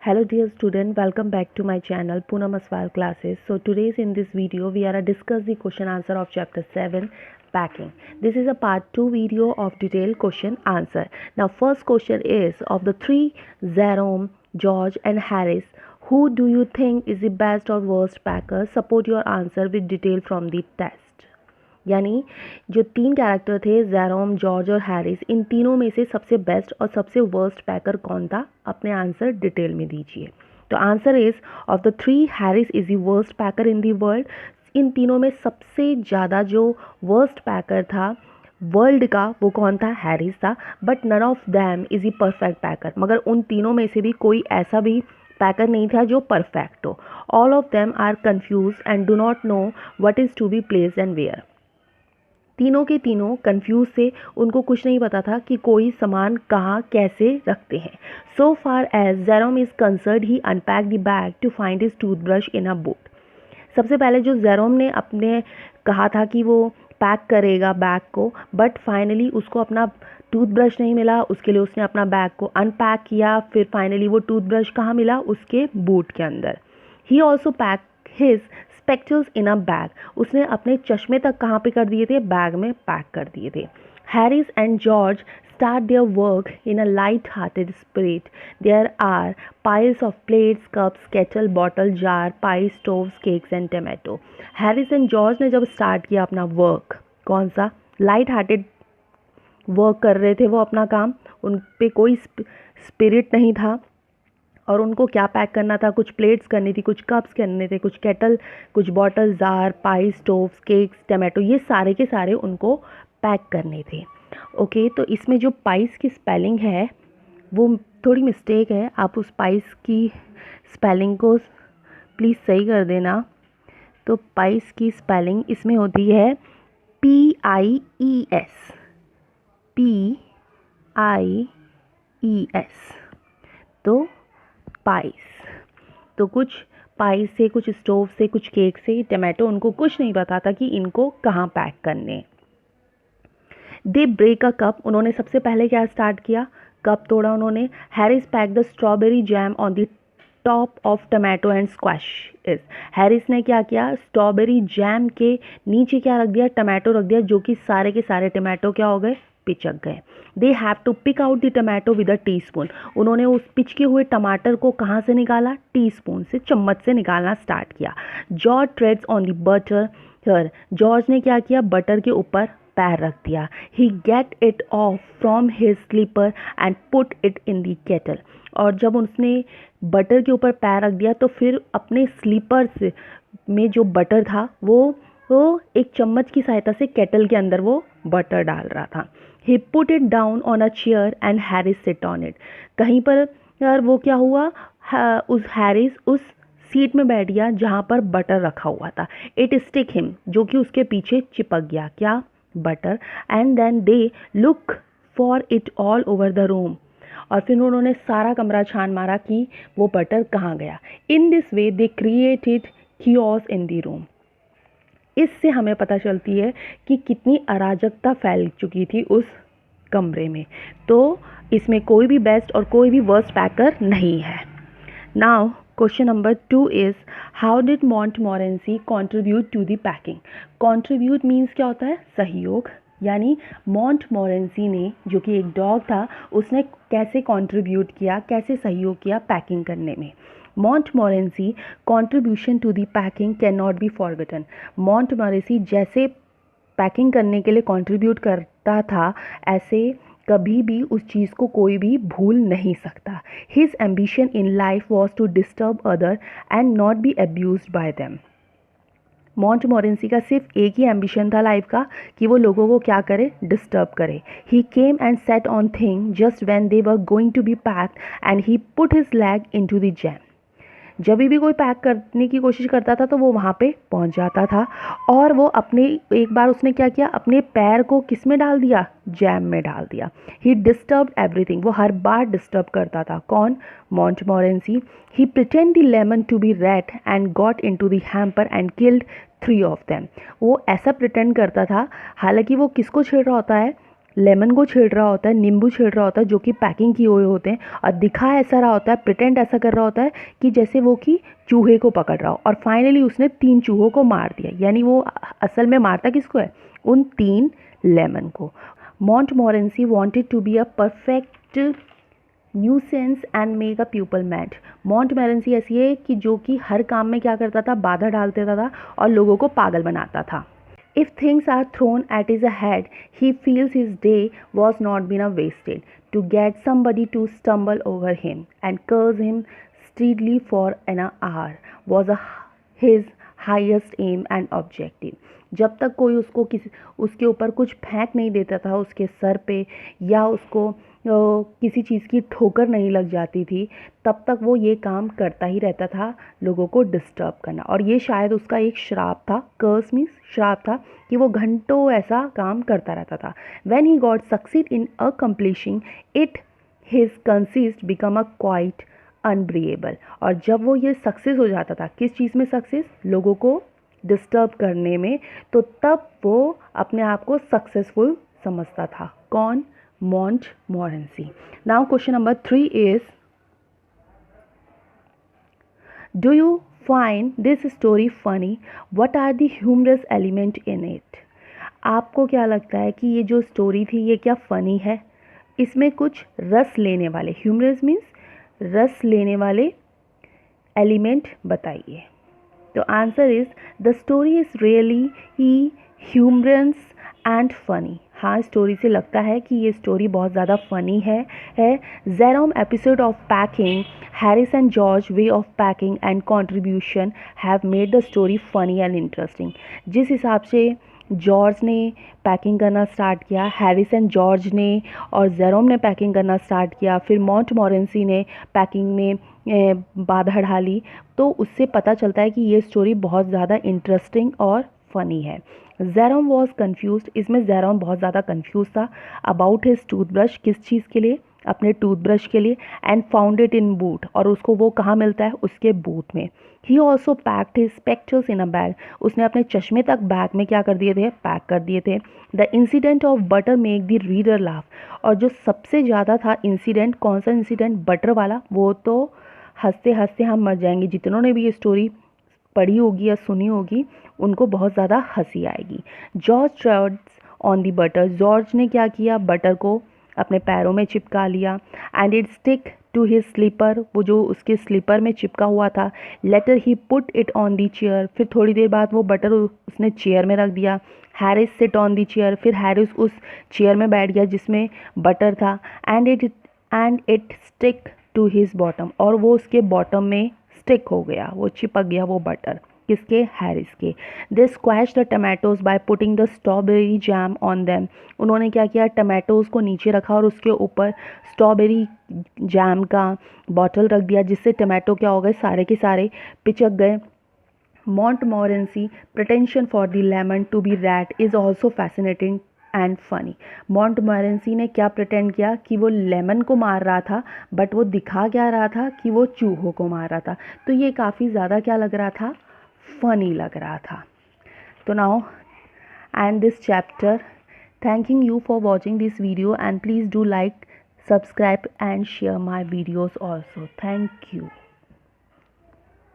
Hello dear student, welcome back to my channel Poonam Aswal classes. So today's in this video we are discuss the question answer of chapter 7 packing. This is a part 2 video of detailed question answer. Now first question is of the three Jerome, George and Harris, who do you think is the best or worst packer? Support your answer with detail from the test. यानी जो तीन character थे Jerome, George और Harris, इन तीनों में से सबसे best और सबसे वर्स्ट पैकर कौन था? अपने आंसर डिटेल में दीजिए. तो answer is of the three Harris is the worst packer in the world. इन तीनों में सबसे ज़्यादा जो वर्स्ट पैकर था वर्ल्ड का वो कौन था? हैरिस था. But none of them is a perfect packer. मगर उन तीनों में से भी कोई ऐसा भी पैकर नहीं था जो परफेक्ट हो. All of them are confuse and do not know what is to be placed and where. तीनों के तीनों कंफ्यूज थे, उनको कुछ नहीं पता था कि कोई सामान कहाँ कैसे रखते हैं. So far as Jerome is concern he unpack the bag to find his toothbrush in a boot. सबसे पहले जो जेरोम ने अपने कहा था कि वो पैक करेगा बैग को, बट फाइनली उसको अपना टूथब्रश नहीं मिला. उसके लिए उसने अपना बैग को अनपैक किया. फिर फाइनली वो टूथब्रश कहाँ मिला? उसके बूट के अंदर. He also pack his spectacles in a bag. उसने अपने चश्मे तक कहाँ पे कर दिए थे? बैग में पैक कर दिए थे. Harris and George start their work in a light-hearted spirit. There are piles of plates, cups, kettle, bottle, jar, pie, stoves, cakes and tomato. Harris and George ने जब स्टार्ट किया अपना वर्क, कौन सा? लाइट हार्टेड वर्क कर रहे थे वो अपना काम. उन पे कोई स्पिरिट नहीं था. और उनको क्या पैक करना था? कुछ प्लेट्स करनी थी, कुछ कप्स करने थे, कुछ केटल, कुछ बॉटल, जार, पाई, स्टोव्स, केक्स, टमाटो, ये सारे के सारे उनको पैक करने थे. ओके, तो इसमें जो पाइस की स्पेलिंग है वो थोड़ी मिस्टेक है. आप उस पाइस की स्पेलिंग को प्लीज़ सही कर देना. तो पाइस की स्पेलिंग इसमें होती है PIES. PIES. तो पाइस. तो कुछ पाइस से, कुछ स्टोव से, कुछ केक से, टमाटो, उनको कुछ नहीं पता था कि इनको कहाँ पैक करने. They break a cup. उन्होंने सबसे पहले क्या स्टार्ट किया? कप तोड़ा उन्होंने. Harris pack the strawberry jam on the top of tomato and squash is. Harris ने क्या किया? स्ट्रॉबेरी जैम के नीचे क्या रख दिया? टमाटो रख दिया, जो कि सारे के सारे टमाटो क्या हो गए? पिचक गए. They have to pick out the tomato with a teaspoon. उन्होंने उस पिचके हुए टमाटर को कहाँ से निकाला? टीस्पून से, चम्मच से निकालना स्टार्ट किया. George treads on the butter. George ने क्या किया? बटर के ऊपर पैर रख दिया. He get it off from his slipper and put it in the kettle. और जब उसने बटर के ऊपर पैर रख दिया तो फिर अपने स्लीपर्स में जो बटर था वो एक चम्मच की सहायता से केटल के अंदर वो बटर डाल रहा था. He put it down on a chair and Harris sit on it. कहीं पर यार वो क्या हुआ? उस हैरिस उस सीट में बैठ गया जहाँ पर बटर रखा हुआ था. इट स्टिक हिम, जो कि उसके पीछे चिपक गया. क्या? Butter. And then they look for it all over the room. और फिर उन्होंने सारा कमरा छान मारा कि वो बटर कहाँ गया. In this way they created chaos in the room. इससे हमें पता चलती है कि कितनी अराजकता फैल चुकी थी उस कमरे में. तो इसमें कोई भी बेस्ट और कोई भी वर्स्ट पैकर नहीं है. Now question number 2 is how did Montmorency contribute to the packing. Contribute means क्या होता है? सहयोग. यानी मॉन्टमोरेंसी ने, जो कि एक डॉग था, उसने कैसे कॉन्ट्रीब्यूट किया, कैसे सहयोग किया पैकिंग करने में. Montmorency contribution to the packing can not be forgotten. Montmorency जैसे पैकिंग करने के लिए कॉन्ट्रीब्यूट करता था, ऐसे कभी भी उस चीज़ को कोई भी भूल नहीं सकता. His ambition in life was to disturb other and not be abused by them. Montmorency का सिर्फ एक ही एम्बिशन था लाइफ का कि वो लोगों को क्या करे? डिस्टर्ब करे. He came and set on thing just when they were going to be packed and he put his leg into the jam. जब भी कोई पैक करने की कोशिश करता था तो वो वहाँ पे पहुँच जाता था. और वो अपने एक बार उसने क्या किया? अपने पैर को किस में डाल दिया? जैम में डाल दिया. He disturb everything. वो हर बार डिस्टर्ब करता था. कौन? Montmorency. He pretend the lemon to be red and got into the hamper and killed 3 of them. वो ऐसा प्रिटेंड करता था, हालांकि वो किसको छेड़ रहा होता है? लेमन को छेड़ रहा होता है, नींबू छेड़ रहा होता है जो कि पैकिंग किए हुए होते हैं, और दिखा ऐसा रहा होता है, प्रिटेंड ऐसा कर रहा होता है कि जैसे वो कि चूहे को पकड़ रहा हो, और फाइनली उसने 3 चूहों को मार दिया। यानी वो असल में मारता किसको है? उन 3 लेमन को। Montmorency wanted to be a perfect nuisance and make a pupil mad. Montmorency ऐसी है कि जो कि हर काम में क्या करता था? बाधा डाल देता था और लोगों को पागल बनाता था। If things are thrown at his head, he feels his day was not been a wasted to get somebody to stumble over him and curse him steadily for an hour was his highest aim and objective. जब तक कोई उसके ऊपर कुछ फेंक नहीं देता था उसके सर पे, या उसको किसी चीज़ की ठोकर नहीं लग जाती थी, तब तक वो ये काम करता ही रहता था, लोगों को डिस्टर्ब करना। और ये शायद उसका एक श्राप था, कर्स मीन्स श्राप था, कि वो घंटों ऐसा काम करता रहता था। When he got succeed in accomplishing it, his consist become a quite unbearable. और जब वो ये सक्सेस हो जाता था, किस चीज़ में सक्सेस? लोगों को डिस्टर्ब करने में, तो तब वो अपने आप को सक्सेसफुल समझता था। कौन? Montmorency. Now question number 3 is, do you find this story funny? What are the humorous element in it? आपको क्या लगता है कि ये जो स्टोरी थी ये क्या फ़नी है? इसमें कुछ रस लेने वाले, ह्यूमरस मीन्स रस लेने वाले एलिमेंट बताइए। तो answer is the story is really humorous and funny. हाँ, स्टोरी से लगता है कि ये स्टोरी बहुत ज़्यादा फ़नी है। Jerome episode of packing, Harris and George way of packing and contribution have made the story funny and interesting. जिस हिसाब से जॉर्ज ने पैकिंग करना स्टार्ट किया, हैरिस एंड जॉर्ज ने और जेरोम ने पैकिंग करना स्टार्ट किया, फिर मॉन्टमोरेंसी ने पैकिंग में बाधा डाली, तो उससे पता चलता है कि ये स्टोरी बहुत ज़्यादा इंटरेस्टिंग और फनी है। जेरोम वॉज कन्फ्यूज, इसमें जेरोम बहुत ज़्यादा कन्फ्यूज था अबाउट हिज टूथब्रश, किस चीज़ के लिए? अपने टूथब्रश के लिए। And found it in boot, और उसको वो कहाँ मिलता है? उसके बूट में। He also packed his spectres in a bag, उसने अपने चश्मे तक बैग में क्या कर दिए थे? पैक कर दिए थे। The incident of butter make the reader laugh, और जो सबसे ज़्यादा था इंसिडेंट, कौन सा इंसिडेंट? बटर वाला। वो तो हंसते हंसते हम मर जाएंगे, जितनों ने भी ये स्टोरी पढ़ी होगी या सुनी होगी उनको बहुत ज़्यादा हंसी आएगी। George treads on the butter, George ने क्या किया? बटर को अपने पैरों में चिपका लिया। And it stick to his slipper, वो जो उसके स्लीपर में चिपका हुआ था। Later he put it on the chair, फिर थोड़ी देर बाद वो बटर उसने चेयर में रख दिया। Harris sit on the chair, फिर हैरिस उस चेयर में बैठ गया जिसमें बटर था। And it stick to his bottom, और वो उसके बॉटम में स्टिक हो गया, वो चिपक गया वो बटर। किसके? हैरिस के। They squash the tomatoes by putting the strawberry jam on them, उन्होंने क्या किया? टमाटोज़ को नीचे रखा और उसके ऊपर स्ट्रॉबेरी जैम का बॉटल रख दिया, जिससे टमाटो क्या हो गए? सारे के सारे पिचक गए। Montmorency pretension for the lemon to be rat is also fascinating and funny. मॉन्टमोरेंसी ने क्या प्रिटेंड किया? कि वो लेमन को मार रहा था, बट वो दिखा क्या रहा था? कि वो चूहों को मार रहा था। तो ये काफ़ी ज़्यादा क्या लग रहा था? फनी लग रहा था। तो now and this chapter, thanking you for watching this video, and please do like, subscribe and share my videos also. Thank you.